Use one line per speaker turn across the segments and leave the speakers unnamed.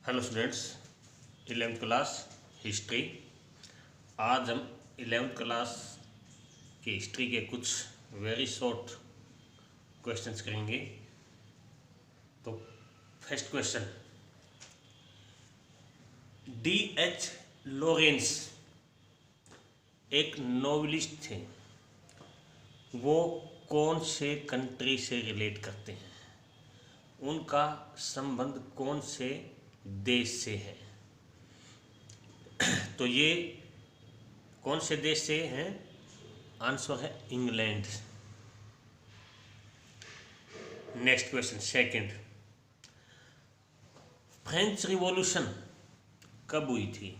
Hello students, 11th class history. आज हम 11th class की हिस्ट्री के कुछ वेरी शॉर्ट क्वेश्चंस करेंगे। तो फर्स्ट क्वेश्चन, D.H. लॉरेंस एक नॉवेलिस्ट थे। वो कौन से कंट्री से रिलेट करते हैं? उनका संबंध कौन से देश से है? तो ये कौन से देश से हैं? आंसर है England. Next question second, French revolution कब हुई थी?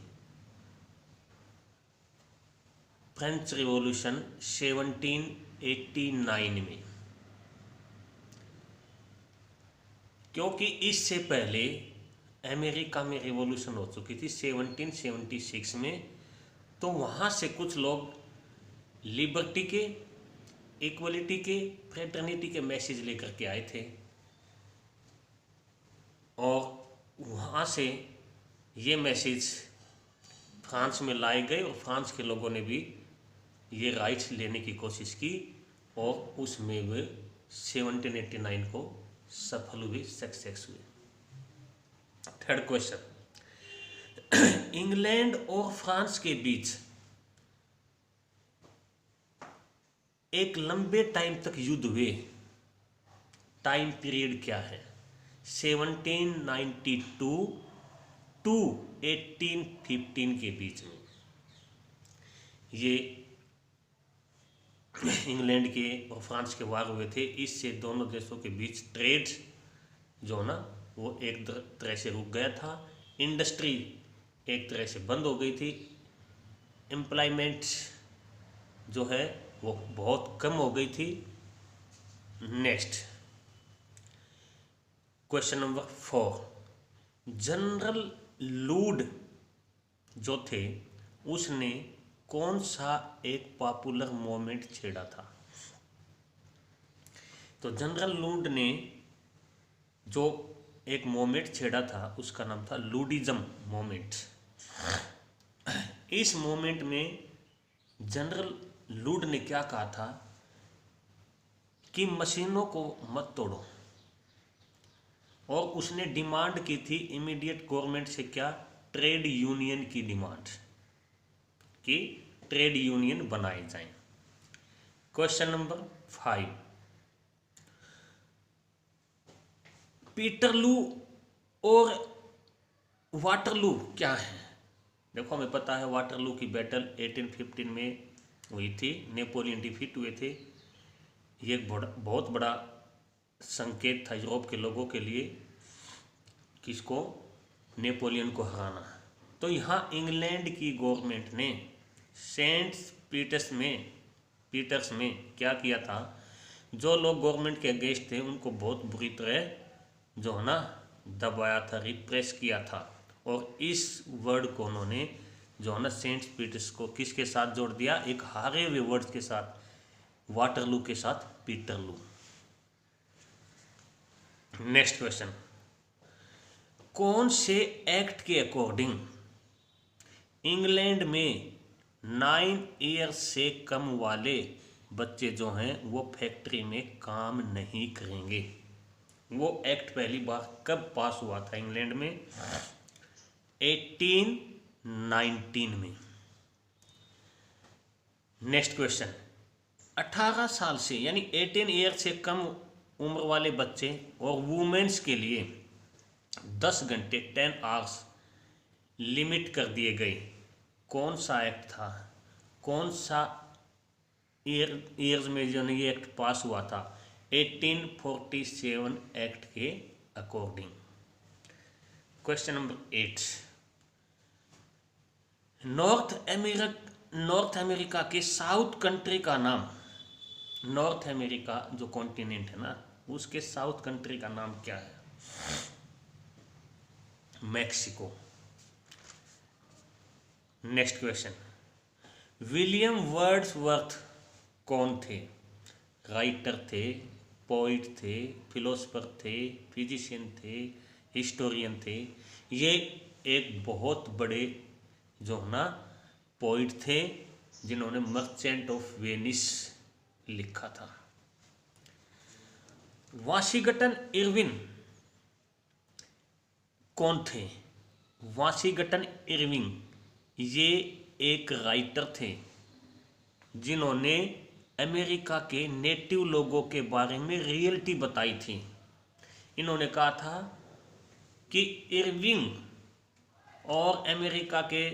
फ्रेंच रिवॉल्यूशन 1789 में, क्योंकि इससे पहले अमेरिका में रिवॉल्यूशन हो चुकी थी 1776 में। तो वहाँ से कुछ लोग लिबर्टी के, इक्वलिटी के, फ्रेटर्निटी के मैसेज लेकर के आए थे और वहाँ से ये मैसेज फ्रांस में लाए गए और फ्रांस के लोगों ने भी ये राइट्स लेने की कोशिश की और उसमें वे 1789 को सफल हुए, सक्सेस हुए। थर्ड क्वेश्चन, इंग्लैंड और फ्रांस के बीच एक लंबे टाइम तक युद्ध हुए, टाइम पीरियड क्या है? 1792 टू 1815 के बीच में ये इंग्लैंड के और फ्रांस के वार हुए थे। इससे दोनों देशों के बीच ट्रेड जो ना वो एक तरह से रुक गया था, इंडस्ट्री एक तरह से बंद हो गई थी, एम्प्लॉयमेंट जो है वो बहुत कम हो गई थी। नेक्स्ट क्वेश्चन नंबर 4, जनरल लूड जो थे उसने कौन सा एक पॉपुलर मूवमेंट छेड़ा था? तो जनरल लूड ने जो एक मूवमेंट छेड़ा था उसका नाम था लूडिज्म मूवमेंट। इस मूवमेंट में जनरल लूड ने क्या कहा था कि मशीनों को मत तोड़ो, और उसने डिमांड की थी इमीडिएट गवर्नमेंट से, क्या? ट्रेड यूनियन की डिमांड कि ट्रेड यूनियन बनाए जाएं। क्वेश्चन नंबर 5, पीटरलू और वाटरलू क्या है? देखो, हमें पता है वाटरलू की बैटल 1815 में हुई थी, नेपोलियन डिफीट हुए थे। ये एक बहुत बड़ा संकेत था यूरोप के लोगों के लिए, किसको? नेपोलियन को हराना। तो यहाँ इंग्लैंड की गवर्नमेंट ने सेंट पीटर्स में क्या किया था? जो लोग गवर्नमेंट के अगेंस्ट थे उनको बहुत बुरी तरह जो है ना दबाया था, रिप्रेस किया था। और इस वर्ड को उन्होंने जो है ना सेंट पीटर्स को किसके साथ जोड़ दिया? एक हारे हुए वर्ड के साथ, वाटरलू के साथ पीटरलू। नेक्स्ट क्वेश्चन, कौन से एक्ट के अकॉर्डिंग इंग्लैंड में 9 ईयर्स से कम वाले बच्चे जो हैं वो फैक्ट्री में काम नहीं करेंगे? वो एक्ट पहली बार कब पास हुआ था इंग्लैंड में? 1819 में। नेक्स्ट क्वेश्चन, 18 साल से यानी 18 ईयर से कम उम्र वाले बच्चे और वुमेन्स के लिए 10 घंटे 10 आवर्स लिमिट कर दिए गए। कौन सा एक्ट था? कौन सा ईयर्स में जो ये एक्ट पास हुआ था? 1847 एक्ट के according. Question number 8, north America के साउथ कंट्री का नाम, नॉर्थ अमेरिका जो कॉन्टिनेंट है ना उसके साउथ कंट्री का नाम क्या है? Mexico. Next question, William Wordsworth कौन थे? राइटर थे, पोइट थे, फिलोसफर थे, फिजिशियन थे, हिस्टोरियन थे। ये एक बहुत बड़े जो ना पोइट थे जिन्होंने मर्चेंट ऑफ वेनिस लिखा था। वाशिंगटन इरविन कौन थे? वाशिंगटन इरविंग ये एक राइटर थे जिन्होंने अमेरिका के नेटिव लोगों के बारे में रियलिटी बताई थी। इन्होंने कहा था कि इरविंग और अमेरिका के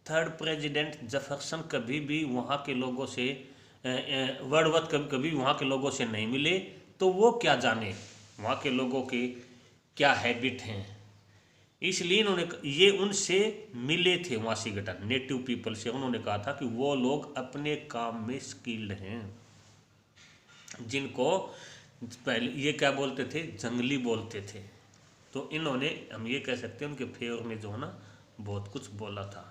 थर्ड प्रेसिडेंट जेफरसन कभी भी वहाँ के लोगों से वर्डवर्थ कभी वहाँ के लोगों से नहीं मिले, तो वो क्या जाने वहाँ के लोगों के क्या हैबिट हैं। इसलिए इन्होंने ये उनसे मिले थे वाशिंगटन नेटिव पीपल से। उन्होंने कहा था कि वो लोग अपने काम में स्किल्ड हैं, जिनको पहले ये क्या बोलते थे, जंगली बोलते थे। तो इन्होंने हम ये कह सकते हैं उनके फेवर में जो है ना बहुत कुछ बोला था।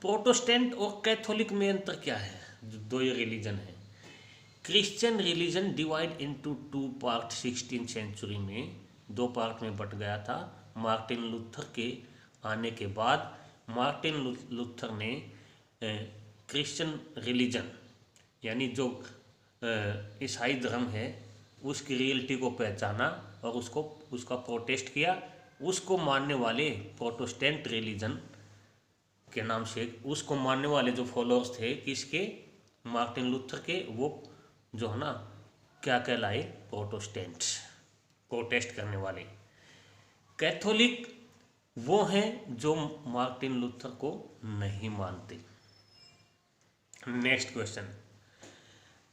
प्रोटेस्टेंट और कैथोलिक में अंतर क्या है? दो ये रिलीजन है। Christian religion divide into two part 16th century में, दो पार्ट में बट गया था। मार्टिन लूथर के आने के बाद मार्टिन लूथर ने क्रिश्चियन रिलीजन यानी जो ईसाई धर्म है उसकी रियलिटी को पहचाना और उसका प्रोटेस्ट किया। उसको मानने वाले प्रोटेस्टेंट रिलीजन के नाम से उसको मानने वाले जो फॉलोअर्स थे किसके, मार्टिन लूथर के, वो जो है ना क्या कहलाए, प्रोटेस्टेंट्स, प्रोटेस्ट करने वाले। कैथोलिक वो हैं जो मार्टिन लूथर को नहीं मानते। नेक्स्ट क्वेश्चन,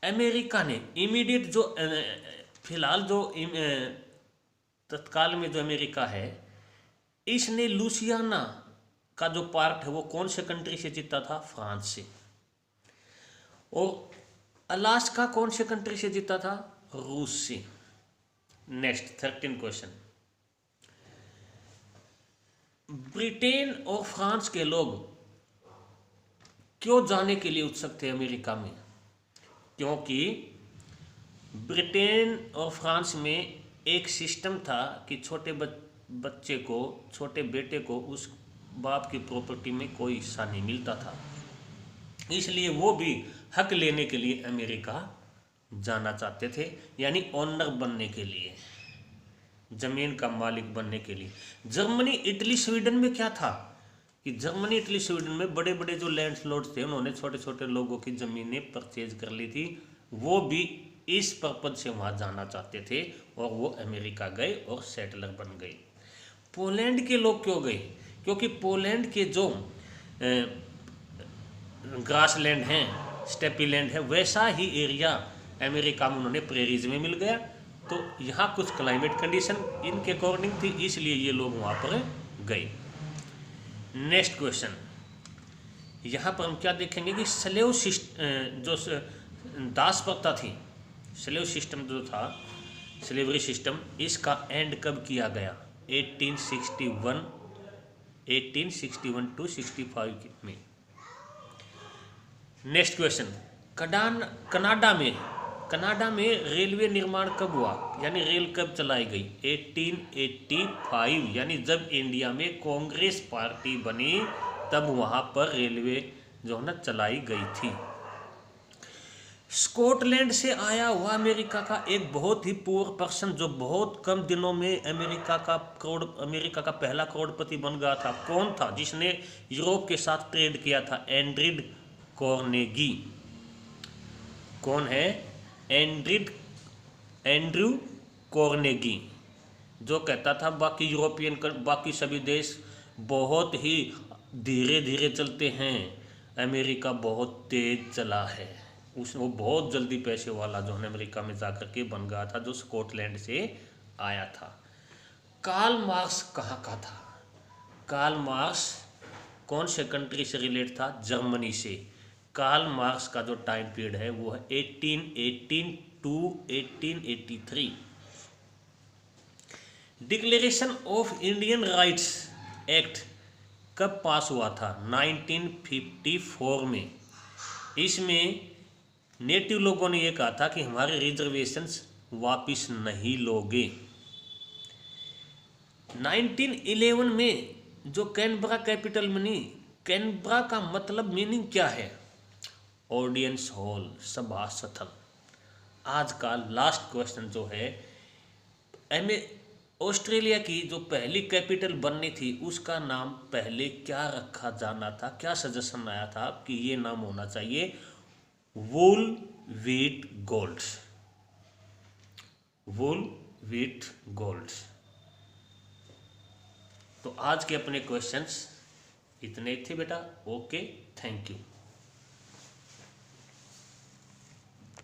अमेरिका ने इमीडिएट जो फिलहाल जो तत्काल में जो अमेरिका है, इसने लुसियाना का जो पार्ट है वो कौन से कंट्री से जीता था? फ्रांस से। और अलास्का कौन से कंट्री से जीता था? रूस से। नेक्स्ट 13 क्वेश्चन, ब्रिटेन और फ्रांस के लोग क्यों जाने के लिए उत्सुक थे अमेरिका में? क्योंकि ब्रिटेन और फ्रांस में एक सिस्टम था कि छोटे बच्चे को, छोटे बेटे को उस बाप की प्रॉपर्टी में कोई हिस्सा नहीं मिलता था। इसलिए वो भी हक लेने के लिए अमेरिका जाना चाहते थे, यानी ओनर बनने के लिए, जमीन का मालिक बनने के लिए। जर्मनी, इटली, स्वीडन में क्या था कि जर्मनी, इटली, स्वीडन में बड़े बड़े जो लैंडलॉर्ड्स थे उन्होंने छोटे छोटे लोगों की ज़मीनें परचेज कर ली थी। वो भी इस पर्पज से वहाँ जाना चाहते थे और वो अमेरिका गए और सेटलर बन गए। पोलैंड के लोग क्यों गए? क्योंकि पोलैंड के जो ग्रासलैंड हैं, स्टेपी लैंड है, वैसा ही एरिया अमेरिका में उन्होंने प्रेरीज में मिल गया। तो यहाँ कुछ क्लाइमेट कंडीशन इनके अकॉर्डिंग थी, इसलिए ये लोग वहाँ पर गए। नेक्स्ट क्वेश्चन, यहाँ पर हम क्या देखेंगे कि स्लेव सिस्टम, जो दास प्रथा थी, स्लेव सिस्टम जो था, स्लेवरी सिस्टम, इसका एंड कब किया गया? 1861 टू 65 में। नेक्स्ट क्वेश्चन, कनाडा में रेलवे निर्माण कब हुआ, यानी रेल कब चलाई गई? 1885, यानी जब इंडिया में कांग्रेस पार्टी बनी तब वहाँ पर रेलवे जो है ना चलाई गई थी। स्कॉटलैंड से आया हुआ अमेरिका का एक बहुत ही पुअर पर्सन जो बहुत कम दिनों में अमेरिका का पहला करोड़पति बन गया था, कौन था? जिसने यूरोप के साथ ट्रेड किया था, एंड्रिड कार्नेगी। कौन है? एंड्रयू कार्नेगी, जो कहता था बाकी सभी देश बहुत ही धीरे धीरे चलते हैं, अमेरिका बहुत तेज चला है। वो बहुत जल्दी पैसे वाला जो है अमेरिका में जाकर के बन गया था, जो स्कॉटलैंड से आया था। कार्ल मार्क्स कहाँ का था? कार्ल मार्क्स कौन से कंट्री से रिलेट था? जर्मनी से। कार्ल मार्क्स का जो टाइम पीरियड है वो है 1818 to 1883। Declaration of Indian rights act कब पास हुआ था? 1954 में। इसमें नेटिव लोगों ने यह कहा था कि हमारे रिजर्वेशंस वापस नहीं लोगे। 1911 में जो कैनबरा कैपिटल बनी, कैनबरा का मतलब मीनिंग क्या है? ऑडियंस हॉल, सभा स्थल। आज का लास्ट क्वेश्चन जो है, ऑस्ट्रेलिया की जो पहली कैपिटल बननी थी उसका नाम पहले क्या रखा जाना था? क्या सजेशन आया था कि ये नाम होना चाहिए? वूल व्हीट गोल्ड, वूल व्हीट गोल्ड। तो आज के अपने क्वेश्चंस इतने थे बेटा। Okay, thank you.